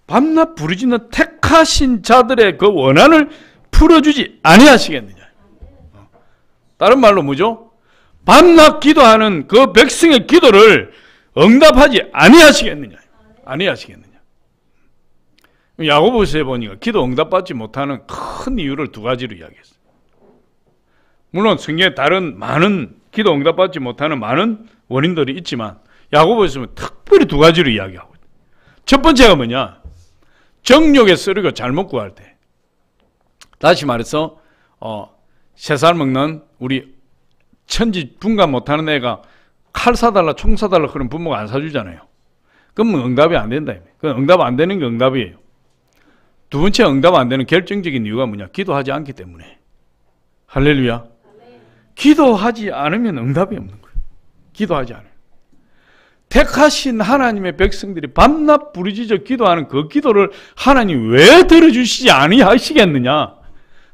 밤낮 부르짖는 택하신 자들의 그 원한을 풀어주지 아니하시겠느냐. 다른 말로 뭐죠? 밤낮 기도하는 그 백성의 기도를 응답하지 아니하시겠느냐. 아니하시겠느냐. 야고보서에 보니까 기도 응답받지 못하는 큰 이유를 2가지로 이야기했어요. 물론 성경에 다른 많은 기도 응답받지 못하는 많은 원인들이 있지만 야고보서는 특별히 2가지로 이야기하고 있어요. 첫 번째가 뭐냐? 정욕에 쓰리고 잘못 구할 때. 다시 말해서 새 살 먹는 우리 천지 분간 못하는 애가 칼 사달라 총 사달라 그런 부모가 안 사주잖아요. 그럼 응답이 안 된다. 그건 응답 안 되는 게 응답이에요. 2번째 응답 안 되는 결정적인 이유가 뭐냐? 기도하지 않기 때문에. 할렐루야. 기도하지 않으면 응답이 없는 거예요. 기도하지 않아요. 택하신 하나님의 백성들이 밤낮 부르짖어 기도하는 그 기도를 하나님 왜 들어주시지 아니하시겠느냐?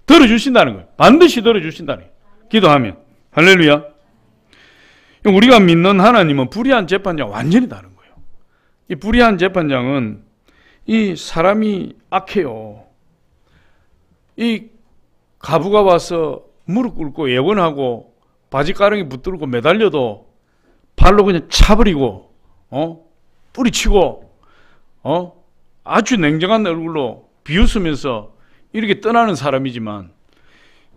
들어주신다는 거예요. 반드시 들어주신다는 거예요. 기도하면. 할렐루야. 우리가 믿는 하나님은 불의한 재판장 완전히 다른 거예요. 이 불의한 재판장은 이 사람이 악해요. 이 가부가 와서 무릎 꿇고 예원하고 바지가랑이 붙들고 매달려도 발로 그냥 차버리고 뿌리치고 아주 냉정한 얼굴로 비웃으면서 이렇게 떠나는 사람이지만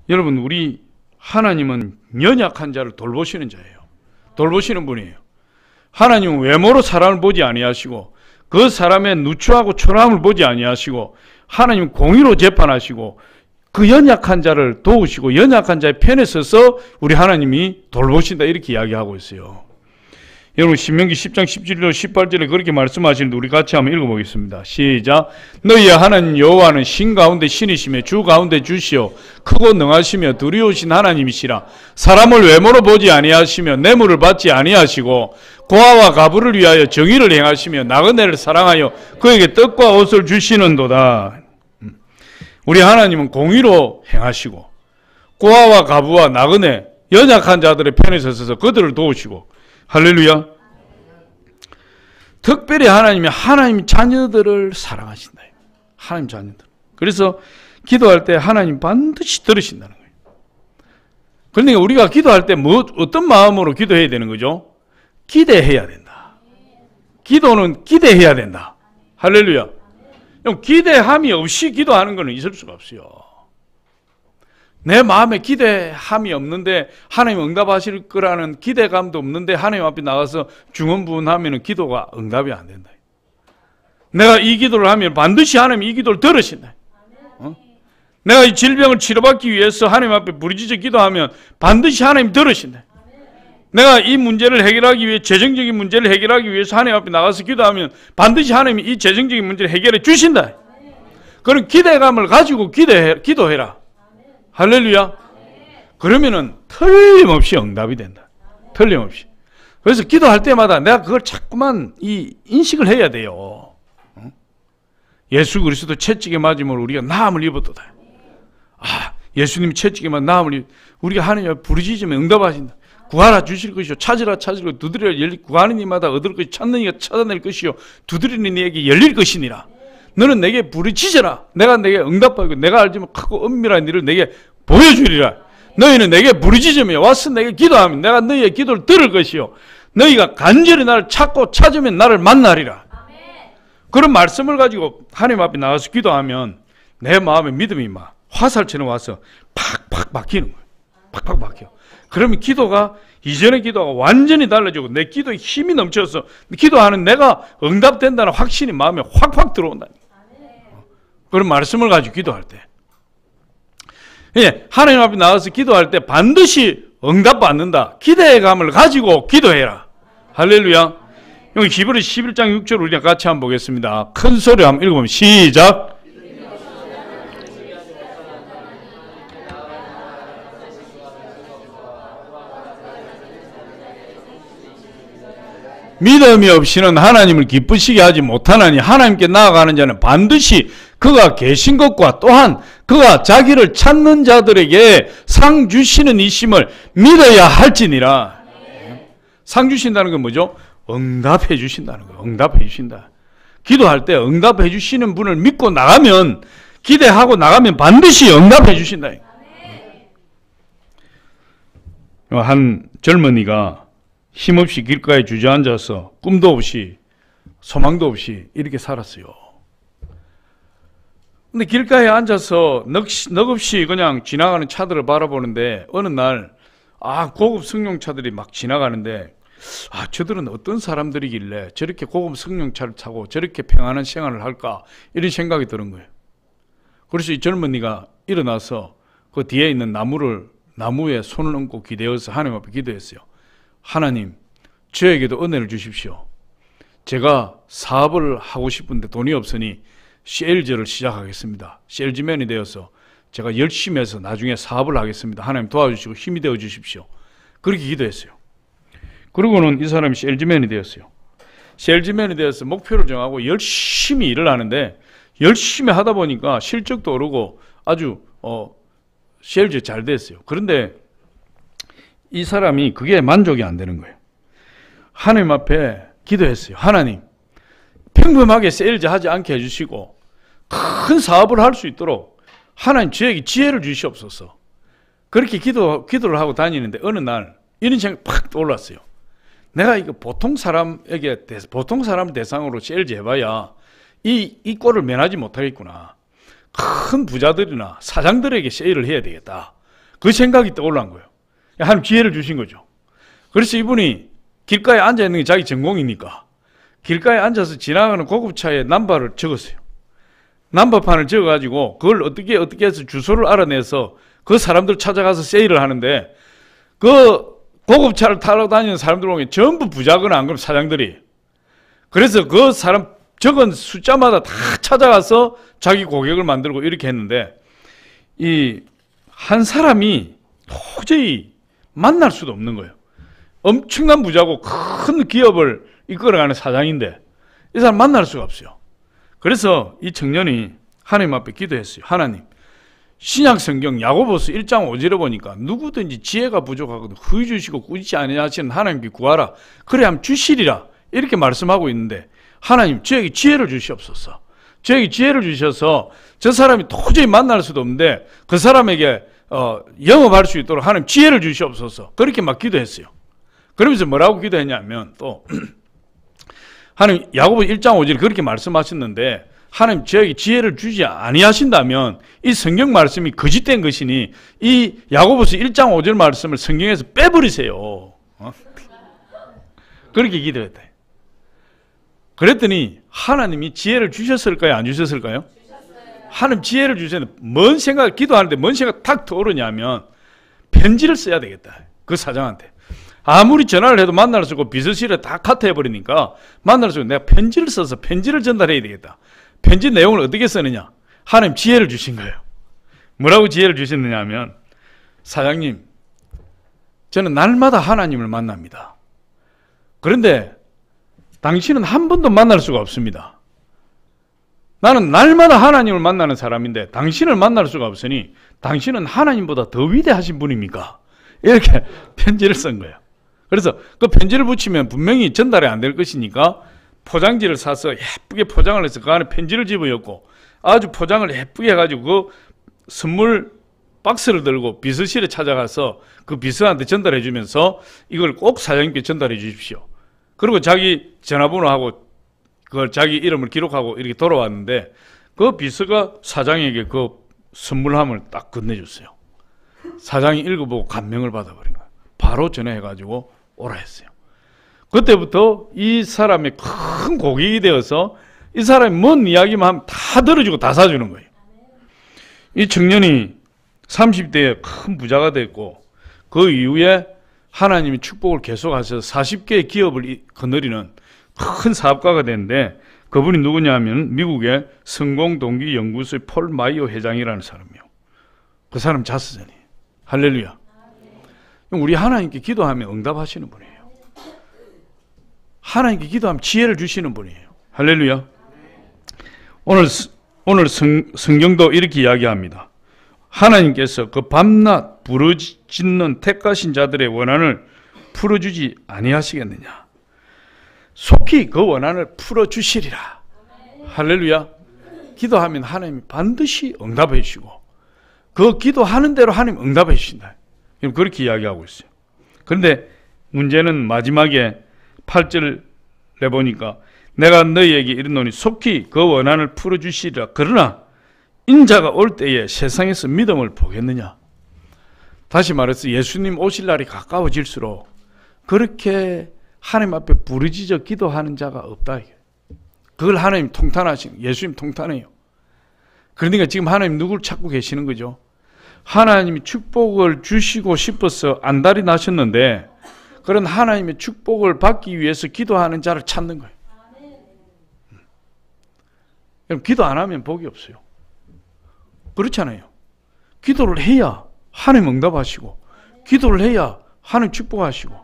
여러분 우리 하나님은 연약한 자를 돌보시는 자예요. 돌보시는 분이에요. 하나님은 외모로 사람을 보지 아니하시고 그 사람의 누추하고 초라함을 보지 아니하시고 하나님은 공의로 재판하시고 그 연약한 자를 도우시고 연약한 자의 편에 서서 우리 하나님이 돌보신다 이렇게 이야기하고 있어요. 여러분 신명기 10장 17절 18절에 그렇게 말씀하시는데 우리 같이 한번 읽어보겠습니다. 시작. 너희의 하나님 여호와는 신 가운데 신이시며 주 가운데 주시오 크고 능하시며 두려우신 하나님이시라. 사람을 외모로 보지 아니하시며 뇌물을 받지 아니하시고 고아와 가부를 위하여 정의를 행하시며 나그네를 사랑하여 그에게 떡과 옷을 주시는도다. 우리 하나님은 공의로 행하시고 고아와 가부와 나그네 연약한 자들의 편에 서서 그들을 도우시고. 할렐루야. 특별히 하나님 자녀들을 사랑하신다. 하나님 자녀들. 그래서 기도할 때 하나님 반드시 들으신다는 거예요. 그러니까 우리가 기도할 때 어떤 마음으로 기도해야 되는 거죠? 기대해야 된다. 기도는 기대해야 된다. 할렐루야. 기대함이 없이 기도하는 것은 있을 수가 없어요. 내 마음에 기대함이 없는데 하나님 응답하실 거라는 기대감도 없는데 하나님 앞에 나가서 중언부언하면 기도가 응답이 안 된다. 내가 이 기도를 하면 반드시 하나님이 이 기도를 들으신다. 내가 이 질병을 치료받기 위해서 하나님 앞에 부르짖어 기도하면 반드시 하나님 들으신다. 내가 이 문제를 해결하기 위해 재정적인 문제를 해결하기 위해서 하나님 앞에 나가서 기도하면 반드시 하나님이 이 재정적인 문제를 해결해 주신다. 그런 기대감을 가지고 기도해라. 할렐루야. 그러면은 틀림없이 응답이 된다. 틀림없이. 그래서 기도할 때마다 내가 그걸 자꾸만 인식을 해야 돼요. 예수 그리스도 채찍에 맞음으로 우리가 나음을 입었도다. 예수님이 채찍에 맞은 나음을 우리가 하나님 앞에 부르짖으면 응답하신다. 구하라 주실 것이요 찾으라 찾을 것 두드리라 열릴 구하는 이마다 얻을 것이 찾는 이가 찾아낼 것이요 두드리는 이에게 열릴 것이니라. 너는 내게 부르짖어라. 내가 내게 응답하고 내가 알지만 크고 은밀한 일을 내게 보여주리라. 너희는 내게 부르짖으며 와서 내게 기도하면 내가 너희의 기도를 들을 것이요 너희가 간절히 나를 찾고 찾으면 나를 만나리라. 그런 말씀을 가지고 하나님 앞에 나가서 기도하면 내 마음에 믿음이 막 화살처럼 와서 팍팍 박히는 거예요. 팍팍 박혀. 그러면 기도가 이전의 기도가 완전히 달라지고 내 기도에 힘이 넘쳐서 기도하는 내가 응답된다는 확신이 마음에 확확 들어온다. 그런 말씀을 가지고 기도할 때 하나님 앞에 나가서 기도할 때 반드시 응답받는다. 기대감을 가지고 기도해라. 할렐루야. 여기 히브리서 11장 6절 우리가 같이 한번 보겠습니다. 큰 소리로 한번 읽어보면 시작. 믿음이 없이는 하나님을 기쁘시게 하지 못하나니 하나님께 나아가는 자는 반드시 그가 계신 것과 또한 그가 자기를 찾는 자들에게 상 주시는 이심을 믿어야 할지니라. 상 주신다는 건 뭐죠? 응답해 주신다는 거예요. 응답해 주신다. 기도할 때 응답해 주시는 분을 믿고 나가면 기대하고 나가면 반드시 응답해 주신다. 한 젊은이가 힘없이 길가에 주저앉아서 꿈도 없이 소망도 없이 이렇게 살았어요. 근데 길가에 앉아서 넋없이 그냥 지나가는 차들을 바라보는데 어느 날 고급 승용차들이 막 지나가는데 저들은 어떤 사람들이길래 저렇게 고급 승용차를 타고 저렇게 평안한 생활을 할까 이런 생각이 드는 거예요. 그래서 이 젊은이가 일어나서 그 뒤에 있는 나무에 손을 얹고 기대어서 하나님 앞에 기도했어요. 하나님, 저에게도 은혜를 주십시오. 제가 사업을 하고 싶은데 돈이 없으니 세일즈를 시작하겠습니다. 세일즈맨이 되어서 제가 열심히 해서 나중에 사업을 하겠습니다. 하나님 도와주시고 힘이 되어 주십시오. 그렇게 기도했어요. 그리고는 이 사람이 세일즈맨이 되었어요. 세일즈맨이 되어서 목표를 정하고 열심히 일을 하는데 열심히 하다 보니까 실적도 오르고 아주 세일즈 잘 됐어요. 그런데 이 사람이 그게 만족이 안 되는 거예요. 하나님 앞에 기도했어요. 하나님, 평범하게 세일즈 하지 않게 해주시고 큰 사업을 할 수 있도록 하나님 저에게 지혜를 주시옵소서. 그렇게 기도를 하고 다니는데 어느 날 이런 생각이 팍 떠올랐어요. 내가 이거 보통 사람을 대상으로 세일즈 해봐야 이 꼴을 면하지 못하겠구나. 큰 부자들이나 사장들에게 세일을 해야 되겠다. 그 생각이 떠올란 거예요. 하나님 기회를 주신 거죠. 그래서 이분이 길가에 앉아있는 게 자기 전공이니까 길가에 앉아서 지나가는 고급차에 넘버를 적었어요. 넘버판을 적어가지고 그걸 어떻게 해서 주소를 알아내서 그 사람들 찾아가서 세일을 하는데 그 고급차를 타러 다니는 사람들 보면 전부 부자거나 안 그러면 사장들이. 그래서 그 사람 적은 숫자마다 다 찾아가서 자기 고객을 만들고 이렇게 했는데 이 한 사람이 도저히 만날 수도 없는 거예요. 엄청난 부자고 큰 기업을 이끌어가는 사장인데 이 사람 만날 수가 없어요. 그래서 이 청년이 하나님 앞에 기도했어요. 하나님, 신약 성경 야고보서 1장 5절에 보니까 누구든지 지혜가 부족하거든 후히 주시고 꾸짖지 아니하시는 하나님께 구하라. 그래 하면 주시리라. 이렇게 말씀하고 있는데 하나님 저에게 지혜를 주시옵소서. 저에게 지혜를 주셔서 저 사람이 도저히 만날 수도 없는데 그 사람에게 영업할 수 있도록 하나님 지혜를 주시옵소서. 그렇게 막 기도했어요. 그러면서 뭐라고 기도했냐면 또 하나님 야고보 1장 5절에 그렇게 말씀하셨는데 하나님 저에게 지혜를 주지 아니하신다면 이 성경 말씀이 거짓된 것이니 이 야고보서 1장 5절 말씀을 성경에서 빼버리세요. 그렇게 기도했다. 그랬더니 하나님이 지혜를 주셨을까요? 안 주셨을까요? 하나님 지혜를 주셨는데 뭔 생각, 기도하는데 뭔 생각 탁 떠오르냐면 편지를 써야 되겠다. 그 사장한테. 아무리 전화를 해도 만날 수 없고 비서실에 다 카트해버리니까 만날 수 없고 내가 편지를 써서 편지를 전달해야 되겠다. 편지 내용을 어떻게 쓰느냐? 하나님 지혜를 주신 거예요. 뭐라고 지혜를 주셨느냐 하면 사장님, 저는 날마다 하나님을 만납니다. 그런데 당신은 한 번도 만날 수가 없습니다. 나는 날마다 하나님을 만나는 사람인데 당신을 만날 수가 없으니 당신은 하나님보다 더 위대하신 분입니까? 이렇게 편지를 쓴 거예요. 그래서 그 편지를 붙이면 분명히 전달이 안 될 것이니까 포장지를 사서 예쁘게 포장을 해서 그 안에 편지를 집어넣고 아주 포장을 예쁘게 해가지고 그 선물 박스를 들고 비서실에 찾아가서 그 비서한테 전달해 주면서 이걸 꼭 사장님께 전달해 주십시오. 그리고 자기 전화번호하고 그걸 자기 이름을 기록하고 이렇게 돌아왔는데 그 비서가 사장에게 그 선물함을 딱 건네줬어요. 사장이 읽어보고 감명을 받아버린 거예요. 바로 전화해가지고 오라 했어요. 그때부터 이 사람의 큰 고객이 되어서 이 사람이 뭔 이야기만 하면 다 들어주고 다 사주는 거예요. 이 청년이 30대에 큰 부자가 됐고 그 이후에 하나님이 축복을 계속하셔서 40개의 기업을 거느리는 큰 사업가가 됐는데 그분이 누구냐 하면 미국의 성공동기연구소의 폴 마이어 회장이라는 사람이에요. 그 사람 자서전이에요. 할렐루야. 우리 하나님께 기도하면 응답하시는 분이에요. 하나님께 기도하면 지혜를 주시는 분이에요. 할렐루야. 오늘 성경도 이렇게 이야기합니다. 하나님께서 그 밤낮 부르짖는 택하신 자들의 원한을 풀어주지 아니하시겠느냐. 속히 그 원한을 풀어주시리라. 할렐루야. 기도하면 하나님이 반드시 응답해 주시고 그 기도하는 대로 하나님 응답해 주신다. 그렇게 이야기하고 있어요. 그런데 문제는 마지막에 8절에 보니까 내가 너희에게 이르노니 속히 그 원한을 풀어주시리라. 그러나 인자가 올 때에 세상에서 믿음을 보겠느냐. 다시 말해서 예수님 오실 날이 가까워질수록 그렇게 하나님 앞에 부르짖어 기도하는 자가 없다. 그걸 하나님 통탄하시는, 예수님 통탄해요. 그러니까 지금 하나님 누구를 찾고 계시는 거죠? 하나님이 축복을 주시고 싶어서 안달이 나셨는데 그런 하나님의 축복을 받기 위해서 기도하는 자를 찾는 거예요. 그럼 기도 안 하면 복이 없어요. 그렇잖아요. 기도를 해야 하나님 응답하시고 기도를 해야 하나님 축복하시고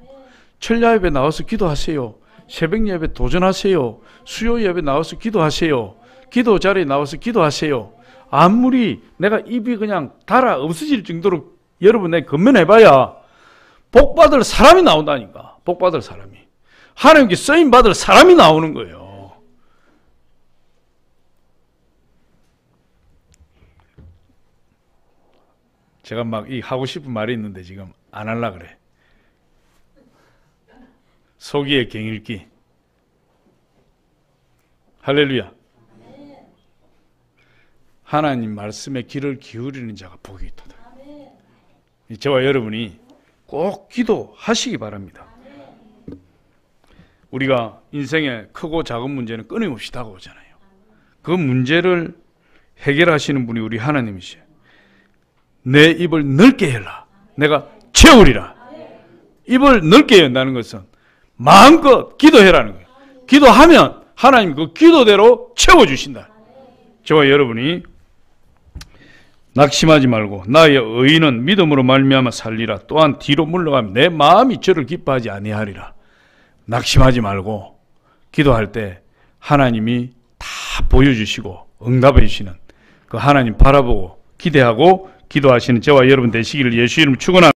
철야 예배 나와서 기도하세요. 새벽 예배 도전하세요. 수요 예배 나와서 기도하세요. 기도 자리에 나와서 기도하세요. 아무리 내가 입이 그냥 달아 없어질 정도로 여러분 내가 건면해봐야 복받을 사람이 나온다니까. 복받을 사람이. 하나님께 쓰임받을 사람이 나오는 거예요. 제가 막 하고 싶은 말이 있는데 지금 안 하려고 그래. 소기의 경읽기. 할렐루야. 하나님 말씀에 귀를 기울이는 자가 복이 있다. 저와 여러분이 꼭 기도하시기 바랍니다. 우리가 인생의 크고 작은 문제는 끊임없이 다가오잖아요. 그 문제를 해결하시는 분이 우리 하나님이시에요. 내 입을 넓게 열라. 내가 채우리라. 입을 넓게 연다는 것은 마음껏 기도해라는 거예요. 기도하면 하나님 그 기도대로 채워주신다. 저와 여러분이 낙심하지 말고 나의 의인은 믿음으로 말미암아 살리라. 또한 뒤로 물러가면 내 마음이 저를 기뻐하지 아니하리라. 낙심하지 말고 기도할 때 하나님이 다 보여주시고 응답해 주시는 그 하나님 바라보고 기대하고 기도하시는 저와 여러분 되시기를 예수 이름으로 축원합니다.